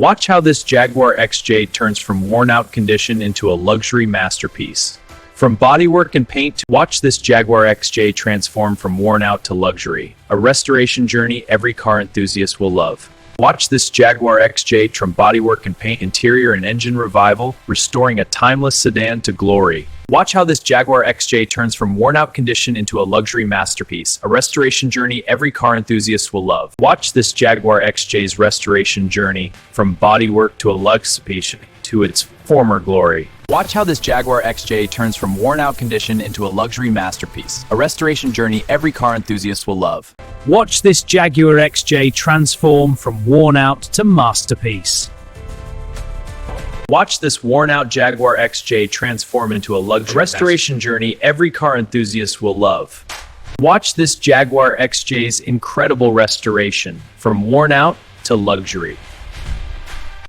Watch how this Jaguar XJ turns from worn-out condition into a luxury masterpiece. From bodywork and paint to watch this Jaguar XJ transform from worn-out to luxury, a restoration journey every car enthusiast will love. Watch this Jaguar XJ from bodywork and paint, interior and engine revival, restoring a timeless sedan to glory. Watch how this Jaguar XJ turns from worn-out condition into a luxury masterpiece, a restoration journey every car enthusiast will love. Watch this Jaguar XJ's restoration journey from bodywork to a luxury to its former glory. Watch how this Jaguar XJ turns from worn-out condition into a luxury masterpiece, a restoration journey every car enthusiast will love. Watch this Jaguar XJ transform from worn-out to masterpiece. Watch this worn-out Jaguar XJ transform into a luxury restoration journey every car enthusiast will love. Watch this Jaguar XJ's incredible restoration from worn-out to luxury.